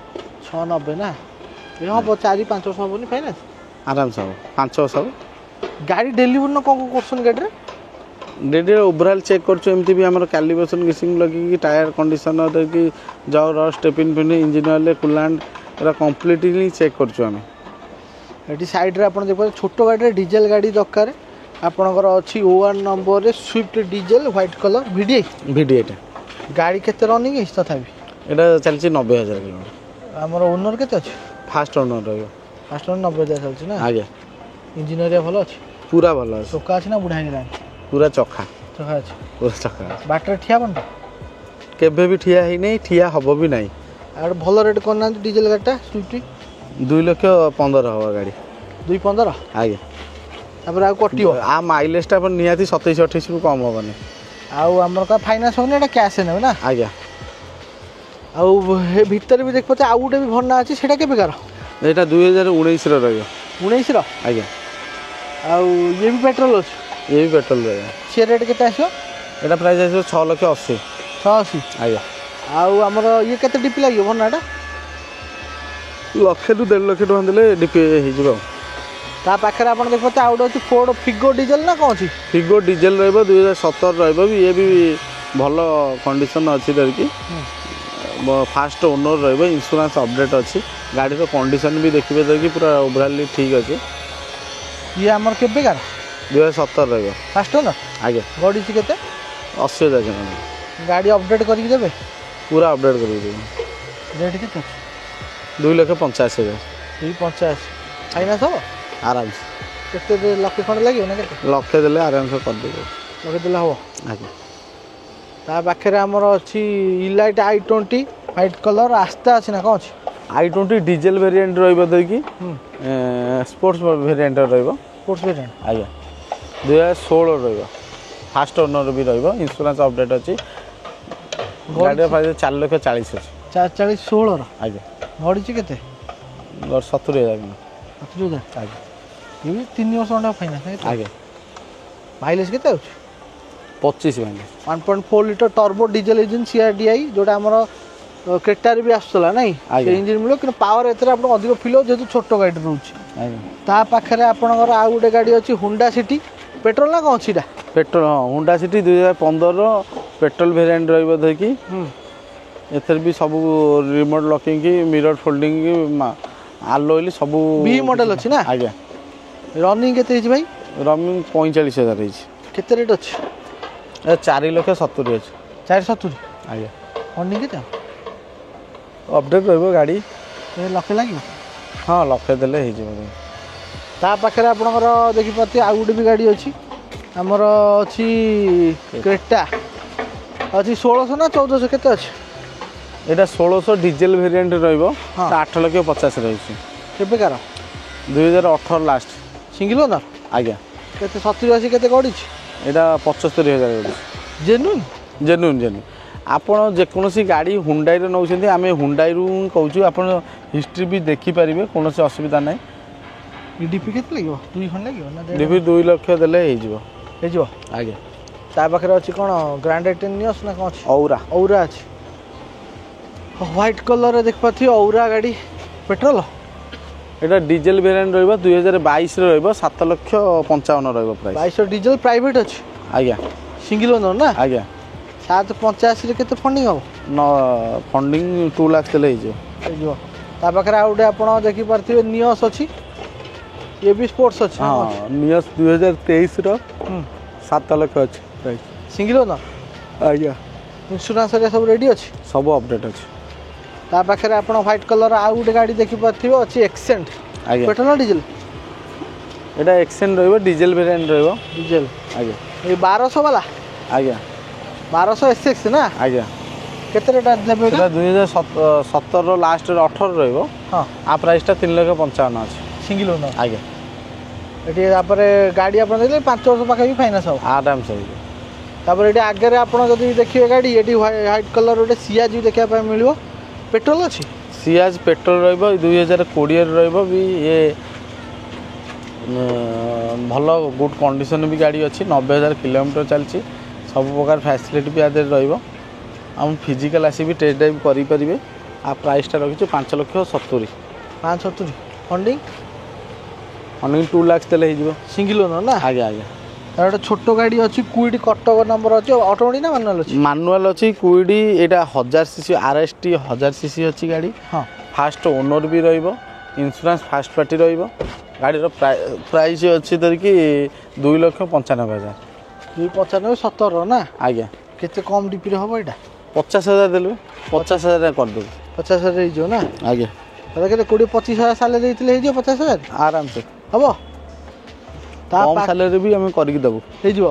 690 ନା ଏ ହବ 4-5 ବର୍ଷ ହବନି ଫାଇନାନ୍ସ ଆରାମସେ ହେବ 5 ବର୍ଷ ହେବ ଗାଡ଼ି ଡେଲିଭରି ନା କ'ଣ କରୁଛନ୍ତି ଗାଡ଼ିରେ ଡେଲି ଓଭରଅଲ୍ ଚେକ୍ କରୁଛୁ ଏମିତି ବି ଆମର କାଲିବ୍ରେସନ୍ ଗ୍ରୀସିଂ ଲଗେଇକି ଟାୟାର କଣ୍ଡିସନର କି ଯାଉ roast stepney Fin engine oil coolant ଏରା କମ୍ପ୍ଲିଟଲି ଚେକ୍ କରୁଛୁ ଆମେ ଏଠି ସାଇଡ଼୍ରେ ଆପଣ ଦେଖିପାରୁଥିବେ ଛୋଟ ଗାଡ଼ିରେ ଡିଜେଲ ଗାଡ଼ି ଦରକାର ଆପଣଙ୍କର ଅଛି O1 ନମ୍ବରରେ ସୁଇଫ୍ଟ ଡିଜେଲ ହ୍ୱାଇଟ୍ କଲର୍ ଭିଡ଼ିଆଇଟା ଗାଡ଼ି କେତେ ରନିଂ ହେଇଛି ତଥାପି এটা ଚାଲିଛି 90,000 କିଲୋମିଟର ଆମର ଓନର୍ କେତେ ଅଛି ফার্স্ট ওনর ରହିବ ଫାଷ୍ଟ ଓନର୍ 90,000 ଚାଲିଛି ନା ଆଜ୍ଞା ଇଞ୍ଜିନ୍ ଏରିଆ ଭଲ ଅଛି ପୁରା ଭଲ ଅଛି ଚକା ଅଛି ନା ବୁଢ଼ା ହେଇଗଲାଣି ପୁରା ଚକା ଚକା ଅଛି ପୁରା ଚକା ବାଟରେ ଠିଆ ହେବନି ତ କେବେ ବି ଠିଆ ହେଇନାହିଁ ଠିଆ ହେବ ବି ନାହିଁ ଆଉ ଭଲ ରେଟ୍ କରୁନାହାନ୍ତି ଡିଜେଲ ଗାଡ଼ିଟା ସୁଇଫ୍ଟ 2,15,000 ହେବ ଗାଡ଼ି 2,15 ଆଜ୍ଞା ତାପରେ ଆଉ କଟିବ ଆ ମାଇଲେଜଟା ଆପଣ ନିହାତି 27-28କୁ କମ୍ ହେବନି ଆଉ ଆମର କ'ଣ ଫାଇନାନ୍ସ ହେବନି ଏଇଟା କ୍ୟାସ୍ ନେବେ ନା ଆଜ୍ଞା ଆଉ ଏ ଭିତରେ ବି ଦେଖିପାରୁଥିବେ ଆଉ ଗୋଟେ ବି ଭର୍ଣ୍ଣା ଅଛି ସେଇଟା କେବେକାର ଏଇଟା 2019ର ରହିବ 19ର ଆଜ୍ଞା ଆଉ ଇଏ ବି ପେଟ୍ରୋଲ ଅଛି ଇଏ ବି ପେଟ୍ରୋଲ ରହିବ ସେ ରେଟ୍ କେତେ ଆସିବ ଏଇଟା ପ୍ରାଇସ୍ ଆସିବ 6,80,000 680 ଆଜ୍ଞା ଆଉ ଆମର ଇଏ କେତେ ଡିପି ଲାଗିବ ଭର୍ଣ୍ଣାଟା 1,00,000 ରୁ 1.5 ଲକ୍ଷ ଟଙ୍କା ଦେଲେ ଡିପି ହେଇଯିବ ତା ପାଖରେ ଆପଣ ଦେଖିପାରୁଥିବେ ଆଉ ଗୋଟେ ଅଛି ଫୋର୍ଡ ଫିଗୋ ଡିଜେଲ ନା କ'ଣ ଅଛି ଫିଗୋ ଡିଜେଲ ରହିବ 2017 ରହିବ ବି ଇଏ ବି ଭଲ କଣ୍ଡିସନ ଅଛି ଧରିକି ଫାଷ୍ଟ ଓନର ରହିବ ଇନ୍ସୁରାନ୍ସ ଅପଡେଟ୍ ଅଛି ଗାଡ଼ିର କଣ୍ଡିସନ ବି ଦେଖିବେ ଧରିକି ପୁରା ଓଭରାଲି ଠିକ୍ ଅଛି ଇଏ ଆମର କେବେକାର 2017 ରହିବ ଫାଷ୍ଟ ଓନର ଆଜ୍ଞା ଗଡ଼ିଛି କେତେ 80,000 କିଲୋମିଟର ଗାଡ଼ି ଅପଡେଟ୍ କରିକି ଦେବେ ପୁରା ଅପଡେଟ୍ କରିକି ଦେବେ ରେଟ୍ କେତେ ଅଛି 2,85,000 2,50 ଫାଇନାନ୍ସ ହେବ ଆରାମସେ କେତେ ଲକ୍ଷେ ଖଣ୍ଡେ ଲାଗିବ ନା କେତେ ଲକ୍ଷେ ଦେଲେ ଆରାମସେ କରିଦେବେ ଲକ୍ଷେ ଦେଲେ ହେବ ଆଜ୍ଞା ତା ପାଖରେ ଆମର ଅଛି ଇଲାଇଟ୍ i20 ହ୍ୱାଇଟ୍ କଲର୍ ଆସ୍ତା ଅଛି ନା କ'ଣ ଅଛି i20 ଡିଜେଲ ଭେରିଏଣ୍ଟ ରହିବ ଦେଇକି ସ୍ପୋର୍ଟସ୍ ଭେରିଏଣ୍ଟ ରହିବ ସ୍ପୋର୍ଟସ୍ ଭେରିଏଣ୍ଟ ଆଜ୍ଞା 2016 ରହିବ ଫାଷ୍ଟ ଓନର ବି ରହିବ ଇନ୍ସୁରାନ୍ସ ଅପଡେଟ୍ ଅଛି ଗାଡ଼ିର ପ୍ରାଇସ୍ 4,40,000 ଅଛି 4,40,16ର ଆଜ୍ଞା ଗଡ଼ିଛି କେତେ 70,000 70,000 ଆଜ୍ଞା ଇଏ ବି 3 ବର୍ଷ ଖଣ୍ଡେ ଫାଇନାନ୍ସ ଆଜ୍ଞା ମାଇଲେଜ୍ କେତେ ଆଉଛି 25 mileage 1.4 litre turbo diesel engine CRDI ଯେଉଁଟା ଆମର କ୍ରେଟାରେ ବି ଆସୁଥିଲା ନାଇଁ ସେ ଇଞ୍ଜିନ୍ ମିଳିବ କିନ୍ତୁ ପାୱାର ଏଥିରେ ଆପଣ ଅଧିକ ଫିଲ୍ ହେବ ଯେହେତୁ ଛୋଟ ଗାଡ଼ିରେ ରହୁଛି ଆଜ୍ଞା ତା ପାଖରେ ଆପଣଙ୍କର ଆଉ ଗୋଟେ ଗାଡ଼ି ଅଛି ହୁଣ୍ଡା ସିଟି ପେଟ୍ରୋଲ ନା କ'ଣ ଅଛି ଏଇଟା ପେଟ୍ରୋଲ ହଁ ହୁଣ୍ଡା ସିଟି 2015ର ପେଟ୍ରୋଲ ଭେରିଏଣ୍ଟ ରହିବ ଧରିକି ଏଥିରେ ବି ସବୁ ରିମୋଟ୍ ଲକିଂ କି ମିରର ଫୋଲ୍ଡିଂ କି ଆଲୋଏଲ୍ ସବୁ ବି ମଡେଲ ଅଛି ନା ଆଜ୍ଞା ରନିଂ କେତେ ହେଇଛି ଭାଇ ରନିଂ 45,000 ହେଇଛି କେତେ ରେଟ୍ ଅଛି 4,70,000 ଅଛି 470 ଆଜ୍ଞା ଫଣ୍ଡିଂ କେତେ ଅପଡେଟ୍ ରହିବ ଗାଡ଼ି ଲକ୍ଷେ ଲାଗିବ ହଁ ଲକ୍ଷେ ଦେଲେ ହେଇଯିବ ତା ପାଖରେ ଆପଣଙ୍କର ଦେଖିପାରୁଥିବେ ଆଉ ଗୋଟେ ବି ଗାଡ଼ି ଅଛି ଆମର ଅଛି କ୍ରେଟା ଅଛି 1,600 ନା 1,400 କେତେ ଅଛି এটা 1600 ডিজেল ভେরিएंट রইব 8,50,000 রইছে কেবেକାର 2018 লাস্ট সিঙ্গল ওনর আজ্ঞা কেতে 70 80 কেতে গড়িଛି এটা 75,000 গড়িଛି জেনুইন ଆପଣ ଯେକୌଣସି ଗାଡ଼ି ହୁଣ୍ଡାଇରେ ନେଉଛନ୍ତି ଆମେ ହୁଣ୍ଡାଇରୁ କହୁଛୁ ଆପଣ ହିଷ୍ଟ୍ରି ବି ଦେଖିପାରିବେ କୌଣସି ଅସୁବିଧା ନାହିଁ ଡିପି କେତେ ଲାଗିବ 2 ଖଣ୍ଡ ଲାଗିବ ନା ଡିପି 2 ଲକ୍ଷ ଦେଲେ ହେଇଯିବ ଆଜ୍ଞା ତା ପାଖରେ ଅଛି କ'ଣ ଗ୍ରାଣ୍ଡ ଟେନିୟସ୍ ନା କ'ଣ ଅଛି ଔରା ଅଛି ହ୍ୱାଇଟ୍ କଲର୍ରେ ଦେଖିପାରୁଥିବେ ଔରା ଗାଡ଼ି ପେଟ୍ରୋଲ এটা ডিজেল ভেরিएंट রইব 2022 ରେ ରହିବ 7,55,000 ରହିବ প্ରାଇସ୍ 22 ডিজେল প্ରାଇଭେଟ୍ ଅଛି ଆଜ୍ଞା ସିଙ୍ଗଲ ଓନର ନା ଆଜ୍ଞା 785 ରେ କେତେ ଫଣ୍ଡିଂ ହବ ଫଣ୍ଡିଂ 2 ଲାख ଦେଲେ ହେଇଯିବ ତା ପାଖରେ ଆଉ ଗୋଟେ ଆପଣ ଦେଖିପାରୁଥିବେ ନିୟସ୍ ଅଛି ଇଏ ବି ସ୍ପୋର୍ଟସ୍ ଅଛି ହଁ ନିୟସ୍ 2023 ର 7 ଲକ୍ଷ ଅଛି ପ୍ରାଇସ୍ ସିଙ୍ଗଲ ଓନର ଆଜ୍ଞା ଇନ୍ସୁରାନ୍ସ ରେ ସବୁ ରେଡି ଅଛି ସବୁ ଅପଡେଟ୍ ଅଛି ତା ପାଖରେ ଆପଣ ହ୍ୱାଇଟ୍ କଲର୍ ଆଉ ଗୋଟେ ଗାଡ଼ି ଦେଖିପାରୁଥିବେ ଅଛି ଏକ୍ସେଣ୍ଟ ଆଜ୍ଞା ପେଟ୍ରୋଲ ନା ଡିଜେଲ এটা এক্সেন্ট রইব ডিজেল ভেরিएंट রইব ডিজেল আଜ୍ଞା এই 1200 वाला ଆଜ୍ଞା 1200 SX ନା ଆଜ୍ଞା କେତେ ରେଟ୍ ଦେବେ এটা 2017 ର ଲାଷ୍ଟ 18 ରହିବ ହଁ ଆ ପ୍ରାଇସ୍ଟା 3,55,000 ଅଛି ସିଙ୍ଗଲ ଓନର ଆଜ୍ଞା ଏଠି ତାପରେ ଗାଡ଼ି ଆପଣ ଦେଖିଲେ 5 ବର୍ଷ ପାଖାପାଖି ଫାଇନାନ୍ସ ହବ ଆରାମସେ ହେଇଯିବ ତାପରେ ଏଠି ଆଗରେ ଆପଣ ଯଦି ଦେଖିବେ ଗାଡ଼ି ଏଠି ହ୍ୱାଇଟ୍ କଲର୍ ଗୋଟେ ସିଆଜି ଦେଖିବା ପାଇଁ ମିଳିବ ପେଟ୍ରୋଲ ଅଛି ସିଆଜ ପେଟ୍ରୋଲ ରହିବ 2020 ରେ ରହିବ ବି ଇଏ ଭଲ ଗୁଡ୍ କଣ୍ଡିସନ ବି ଗାଡ଼ି ଅଛି 90,000 କିଲୋମିଟର ଚାଲିଛି ସବୁ ପ୍ରକାର ଫ୍ୟାସିଲିଟି ବି ଆଦେରେ ରହିବ ଆମ ଫିଜିକାଲ ଆସି ବି ଟେଷ୍ଟ ଡ୍ରାଇଭ୍ କରିପାରିବେ ଆ ପ୍ରାଇସ୍ଟା ରଖିଛୁ 5,70,000 570 ଫଣ୍ଡିଂ ଫଣ୍ଡିଂ 2 ଲାख ଦେଲେ ହେଇଯିବ ସିଙ୍ଗଲ ଓନର ନା ଆଜ୍ଞା ଆଜ୍ଞା ତାର ଗୋଟେ ଛୋଟ ଗାଡ଼ି ଅଛି କୁଇଟି କଟକ ନମ୍ବର ଅଛି ଅଟୋମେଟିକ୍ ନା ମାନୁଆଲ ଅଛି ମାନୁଆଲ ଅଛି କୁଇଡ଼ି ଏଇଟା 1000 ସିସି RST 1000 ସିସି ଅଛି ଗାଡ଼ି ହଁ ଫାଷ୍ଟ ଓନର ବି ରହିବ ଇନ୍ସୁରାନ୍ସ ଫାଷ୍ଟ ପାର୍ଟି ରହିବ ଗାଡ଼ିର ପ୍ରାଇସ୍ ଅଛି ଧରିକି 2,95,000 295 17 ନା ଆଜ୍ଞା କେତେ କମ୍ ଡିପିରେ ହେବ ଏଇଟା 50,000 ଦେଲୁ 50,000 କରିଦେବୁ 50,000 ହେଇଯିବ ନା ଆଜ୍ଞା ତାହେଲେ କେତେ 20-25,000 ସାଲେରୀ ଦେଇଥିଲେ ହେଇଯିବ 50,000 ଆରାମସେ ହେବ ତା କମ୍ ସାଲେରୀ ବି ଆମେ କରିକି ଦେବୁ ହେଇଯିବ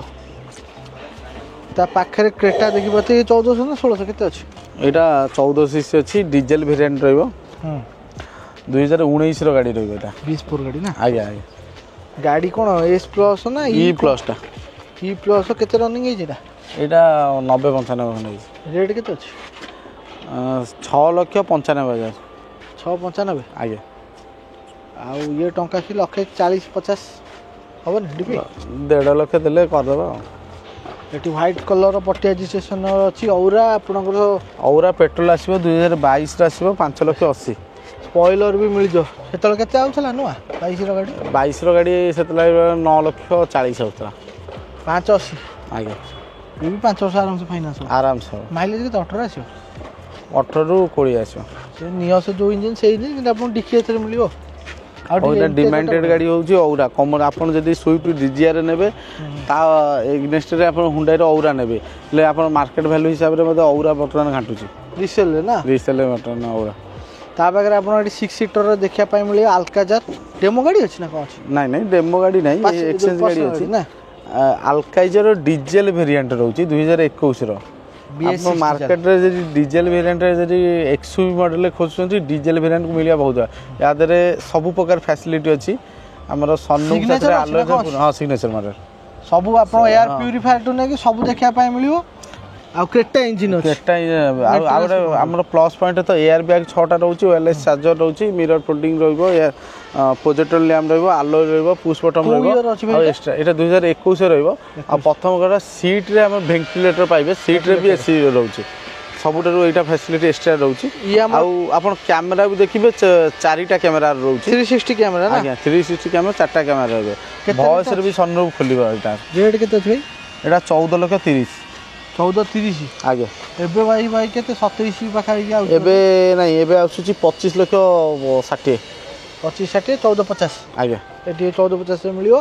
ତା ପାଖରେ କ୍ରେଟା ଦେଖିପାରୁଥିବେ 1400 ନା 1600 କେତେ ଅଛି ଏଇଟା 14 ସିସି ଅଛି ଡିଜେଲ ଭେରିଏंट ରହିବ 2019 ର ଗାଡ଼ି ରହିବ ଏଇଟା 24 ଗାଡ଼ି ନା ଆଜ୍ଞା ଆଜ୍ଞା ଗାଡ଼ି କ'ଣ S ପ୍ଲସ୍ ନା E ପ୍ଲସ୍ଟା E ପ୍ଲସ୍ କେତେ ରନିଂ ହେଇଛି ଏଇଟା ଏଇଟା 90-95 ଖଣ୍ଡେ ହେଇଛି ରେଟ୍ କେତେ ଅଛି 6,95,000 695 ଆଜ୍ଞା ଆଉ ଇଏ ଟଙ୍କା କି 1,40,50 ହେବନି ଡିପି 1.5 ଲକ୍ଷ ଦେଲେ କରିଦେବା ଆଉ ଏଠି ହ୍ୱାଇଟ୍ କଲର୍ ପଟି ରେଜିଷ୍ଟ୍ରେସନ୍ ଅଛି ଔରା ଆପଣଙ୍କର ଔରା ପେଟ୍ରୋଲ ଆସିବ 2022 ରେ ଆସିବ 5,80,000 ସ୍ପଏଲର୍ ବି ମିଳିଯିବ ସେତେବେଳେ କେତେ ଆଉଥିଲା ନୂଆ 22 ର ଗାଡ଼ି 22 ର ଗାଡ଼ି ସେତେବେଳେ 9,40,000 ହେଉଥିଲା 580 ଆଜ୍ଞା ଇଏ ବି 5 ବର୍ଷ ଆରାମସେ ଫାଇନାନ୍ସ ହେବ ଆରାମସେ ହେବ ମାଇଲେଜ୍ କେତେ 18 ଆସିବ 18 ରୁ 20 ଆସିବ ସେ ନିୟସ ଯେଉଁ ଇଞ୍ଜିନ୍ ସେଇ ଇଞ୍ଜିନ୍ କିନ୍ତୁ ଆପଣଙ୍କୁ ଡିକି ଏଥିରେ ମିଳିବ ଆଉ ଏଇଟା ଡିମାଣ୍ଡେଡ୍ ଗାଡ଼ି ହେଉଛି ଔରା କମର ଆପଣ ଯଦି ସୁଇଫ୍ଟ ଡିଜିଆର ନେବେ ତା ଏଗନେଷ୍ଟରେ ଆପଣ ହୁଣ୍ଡାଇର ଔରା ନେବେ ହେଲେ ଆପଣ ମାର୍କେଟ ଭ୍ୟାଲୁ ହିସାବରେ ମଧ୍ୟ ଔରା ବର୍ତ୍ତମାନ ଘାଣ୍ଟୁଛି ରିସେଲ୍ରେ ନା ରିସେଲ୍ ବର୍ତ୍ତମାନ ଔରା ତା ପାଖରେ ଆପଣ ଏଠି 6 ସିଟର ଦେଖିବା ପାଇଁ ମିଳିବ ଆଲକାଜାର ଡେମୋ ଗାଡ଼ି ଅଛି ନା କ'ଣ ଅଛି ନାଇଁ ନାଇଁ ଡେମୋ ଗାଡ଼ି ନାହିଁ ଏକ୍ସଚେଞ୍ଜ ଗାଡ଼ି ଅଛି ନା ଆଲକାଇଜର ଡିଜେଲ ଭେରିଏଣ୍ଟ ରହୁଛି 2021 ର ଆପଣ ମାର୍କେଟରେ ଯଦି ଡିଜେଲ ଭେରିଏଣ୍ଟରେ ଯଦି XUV ମଡେଲରେ ଖୋଜୁଛନ୍ତି ଡିଜେଲ ଭେରିଏଣ୍ଟ ମିଳିବା ବହୁତ ୟା ଦେହରେ ସବୁ ପ୍ରକାର ଫ୍ୟାସିଲିଟି ଅଛି ଆମର ସନରୁଫ୍ ସେଥିରେ ଆଲୋକ ହଁ ସିଗ୍ନେଚର ମଡେଲ ସବୁ ଆପଣ ଏୟାର ପ୍ୟୁରିଫାୟର ଟୁ ନେଇକି ସବୁ ଦେଖିବା ପାଇଁ ମିଳିବ ଆଉ କ୍ରେଟା ଇଞ୍ଜିନ୍ ଅଛି କ୍ରେଟା ଆଉ ଗୋଟେ ଆମର ପ୍ଲସ୍ ପଏଣ୍ଟ ତ ଏୟାର ବ୍ୟାଗ୍ 6ଟା ରହୁଛି ୱାୟରଲେସ୍ ଚାର୍ଜର ରହୁଛି ମିରର ଫୋଲ୍ଡିଂ ରହିବ ପ୍ରୋଜେକ୍ଟର ଲ୍ୟାମ୍ପ ରହିବ ଆଲୋୟ ରହିବ ପୁsh ବଟନ୍ ରହିବ ଆଉ ଏକ୍ସଟ୍ରା ଏଇଟା 2021 ରହିବ ଆଉ ପ୍ରଥମ କଥା ସିଟ୍ରେ ଆମର ଭେଣ୍ଟିଲେଟର ପାଇବେ ସିଟ୍ରେ ବି AC ରହୁଛି ସବୁଠାରୁ ଏଇଟା ଫ୍ୟାସିଲିଟି ଏକ୍ସଟ୍ରା ରହୁଛି ଆଉ ଆପଣ କ୍ୟାମେରା ବି ଦେଖିବେ 4ଟା କ୍ୟାମେରା ରହୁଛି 360 କ୍ୟାମେରା ନା ଆଜ୍ଞା 360 କ୍ୟାମେରା 4ଟା କ୍ୟାମେରା ରହିବ ଭଏସ୍ରେ ବି ସନରୁଫ୍ ଖୋଲିବ ଏଇଟା ରେଟ୍ କେତେ ଅଛି ଭାଇ ଏଇଟା 14,30,000 14,30 ଆଜ୍ଞା ଏବେ ଭାଇ କେତେ 27 ପାଖାପାଖି ଆଉ ଏବେ ନାଇଁ ଏବେ ଆସୁଛି 25,60,000 25,60 14,50 ଆଜ୍ଞା ଏଠି 14,50 ମିଳିବ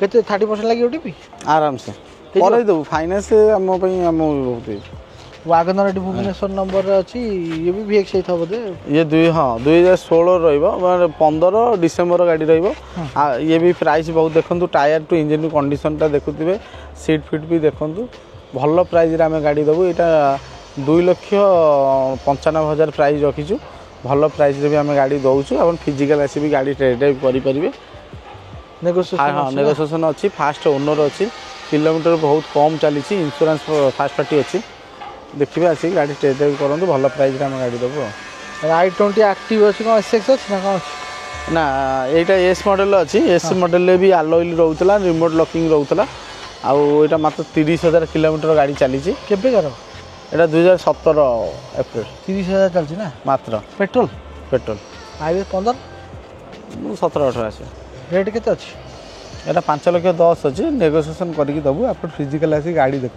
କେତେ 30% ଲାଗିବ ଟିପି ଆରାମସେ କରେଇ ଦେବୁ ଫାଇନାନ୍ସ ଆମ ପାଇଁ ଆମ ବହୁତ ୱାଗନର ଏଠି ଭୁବନେଶ୍ୱର ନମ୍ବରରେ ଅଛି ଇଏ ବି VX ହେଇଥିବ ବୋଧେ ଇଏ 2016 ରହିବ ମାନେ 15 ଡିସେମ୍ବର ଗାଡ଼ି ରହିବ ଇଏ ବି ପ୍ରାଇସ୍ ବହୁତ ଦେଖନ୍ତୁ ଟାୟାର ଟୁ ଇଞ୍ଜିନ୍ କଣ୍ଡିସନଟା ଦେଖୁଥିବେ ସିଟ୍ ଫିଟ୍ ବି ଦେଖନ୍ତୁ ଭଲ ପ୍ରାଇସ୍ରେ ଆମେ ଗାଡ଼ି ଦେବୁ ଏଇଟା 2,95,000 प्राइस रखीचु भल प्राइस भी आम गाड़ी दौचु आप फिजिकाल आसी गाड़ी टेस्ट ड्राइव करेंगे नेगोसिएशन अच्छी फास्ट ओनर अच्छी किलोमीटर बहुत कम चली इंश्योरेंस फास्ट पार्टी अच्छी देखिए आसिक गाड़ी टेस्ट ड्राइव करूँ भल प्राइस आम गाड़ी देबू i20 एक्टिव अच्छी कौन एसएक्स अच्छी ना कौन ना यहाँ एस मॉडल अच्छी एस मॉडल भी आलोइल रोला रिमोट लॉकिंग रोला आउटा मात्र 30,000 किलोमीटर गाड़ी चली केबे कर एटा 2017 एप्रिल 30,000 चलती ना मात्र पेट्रोल माइलेज 15 17-18 आसे रेट केते अच्छी एटा 5,10,000 अच्छी नेगोसिएशन करके दबू आप फिजिकाल आसी गाड़ी देख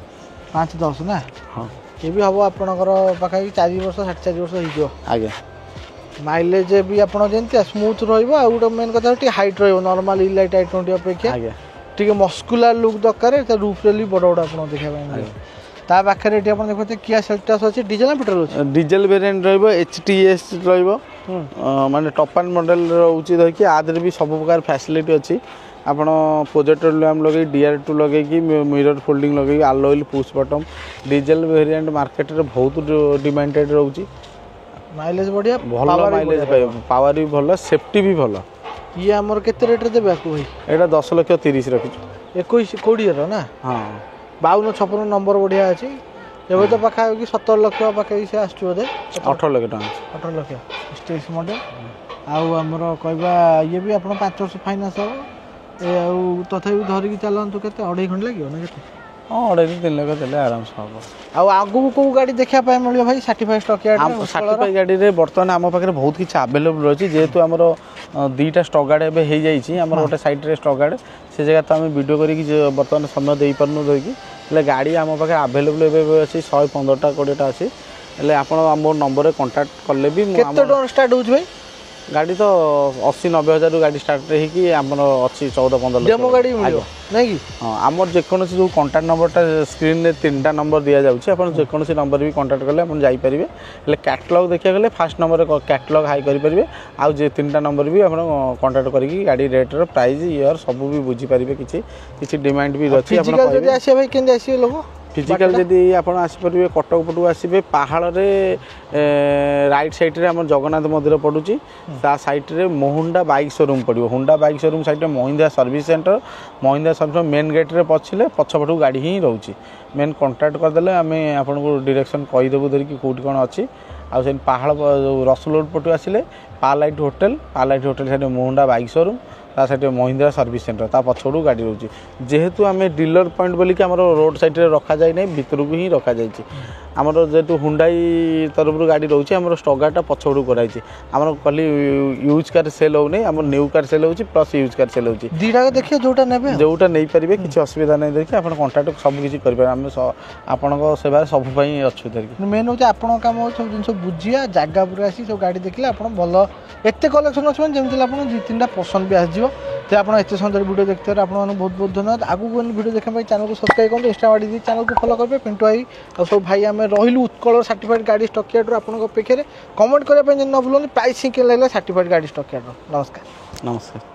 5-10 ना हाँ ये भी हम आपणकर पाखापी 4 वर्ष 4.5 वर्ष हो आगे माइलेज भी आप स्मूथ रोटे मेन कथा हाइट नॉर्मल इलाइट i20 अपेक्षा आगे टी मस्कुलार लुक दरकार रूफ रेली बड़ बड़ आप देखा ता पाखे देखते किया सेल्टस अच्छी डीजेल ना पेट्रोल अच्छी डीजेल वेरिएंट HTS माने टॉप एंड मॉडल रोचे धरकी आदि भी सब प्रकार फैसिलिटी अच्छी आपण प्रोजेक्टर लैम्प लगे DR2 लगे मिरर फोल्डिंग लगे आलोइल push button diesel variant market रे बहुत डिमांडेड रोची माइलेज बढ़िया भल माइलेज पावर भी भल सेफ्टी भी भल ये आमर केते रेट रे देबे आपको भाई एटा 10,30,000 रखिछु 21-20 रो ना हां 52-56 नंबर बढ़िया अच्छी एवं तो पाखापी 17 लाख पाखे से आसो 18 लाख टका 18 लाख स्टेज मॉडल आमर कहवा ये भी आप 5 वर्ष फाइनान्स हम तथा धरिकी चलतु के 2.5 घंटा लगे ना के हाँ 2.5-3 लाख चले आराम से हम आगू को गाड़ी देखा मिले भाई सर्टिफाइड स्टॉक यार्ड सर्टिफाइड गाड़ी रे बर्तमान आम पाखे बहुत किसी अवेलेबल अच्छी जेहेतु आमर 2टा स्टॉक गार्ड एवं हो जाइए आम गोटे साइड रे स्टॉक गार्ड से जगह तो आम वीडियो करके बर्तमान समय दे पार्नु धरिकी गाड़ी आम पाखे अवेलेबल अच्छी 115टा 20टा अच्छी आप मोर नंबर कॉन्टाक्ट कले भी स्टार्ट हो भाई गाड़ी तो 80-90 हज़ार गाड़ी स्टार्ट रही आमर अच्छी 14-15 डेमो गाड़ी मिलियो नहीं कि हाँ आमर जेकोसी जो कॉन्टाक्ट नंबरटा स्क्रीन में 3टा नंबर दि जाऊँगी आप जेकोसी नंबर भी कॉन्टाक्ट कले आप जापरेंगे हेल्ले कैटलॉग देखा गले फास्ट नंबर कैटलॉग हाई करेंगे आउ जे 3टा नंबर भी आप कॉन्टाक्ट करके गाड़ी रेटर प्राइस ईयर सब भी बुझीपारे किसी डिमांड भी अच्छी लोग फिजिकाल जदि आप आसपारे कटक पटू आसवे पहाड़ रे राइट साइड रे आम जगन्नाथ मंदिर पड़ुची ता साइड रे मोहुंडा बाइक शोरूम पड़ो हुंडा बाइक शोरूम साइड में Mahindra service centre Mahindra service main gate रे पछिले पछपटू गाड़ी ही रोचे मेन कॉन्टाक्ट करदे आम आपको डायरेक्शन कहीदेबू धरिकी कौटी कौन अच्छी आउ से पहाड़ रसुलगढ़ पटू आसिले पालाइट होटेल साइड मोहुंडा बाइक शोरूम ता साइड महिंद्रा सर्विस सेंटर ता पछपटू गाड़ी रोचे जेहेतु आम डीलर पॉइंट बोलिक आम रोड साइड रे रखा जाए नहीं भितर को ही रखा जाए आमर जेहेतु हुंडाई तरफ गाड़ी रोचे आम स्टॉक गार्डटा पछपटू कराई आम खाली यूज कार सेल हो आम न्यू कार सेल हो प्लस यूज कार सेल हो दीटा देखिए जोटा नेबे जोटा नहीं पारे किसी असुविधा नहीं देखिए आप कॉन्टाक्ट सब किसी करेंगे आम आपण सेवा सब अच्छु धरिकी मेन हूँ आपण कम हो सब जिन बुझिया जगह पूरा आसी सब गाड़ी देखिले आप भल एत कलेक्शन अच्छे जमी आप 2-3टा पसंद भी आसो तो आप एत सुंदर वीडियो देखते हैं आपको बहुत बहुत धन्यवाद आगू वीडियो देखा चैनल को सब्सक्राइब करेंगे इंस्टा मारी चैनल को फॉलो करेंगे पिंटू भाई और सब भाई आम रही उत्कल सर्टिफाइड गाड़ी स्टॉक यार्ड आप अपेक्षा कमेंट करने न भूल प्राइस ही लगे सर्टिफाइड गाड़ी स्टॉक यार्ड नमस्कार।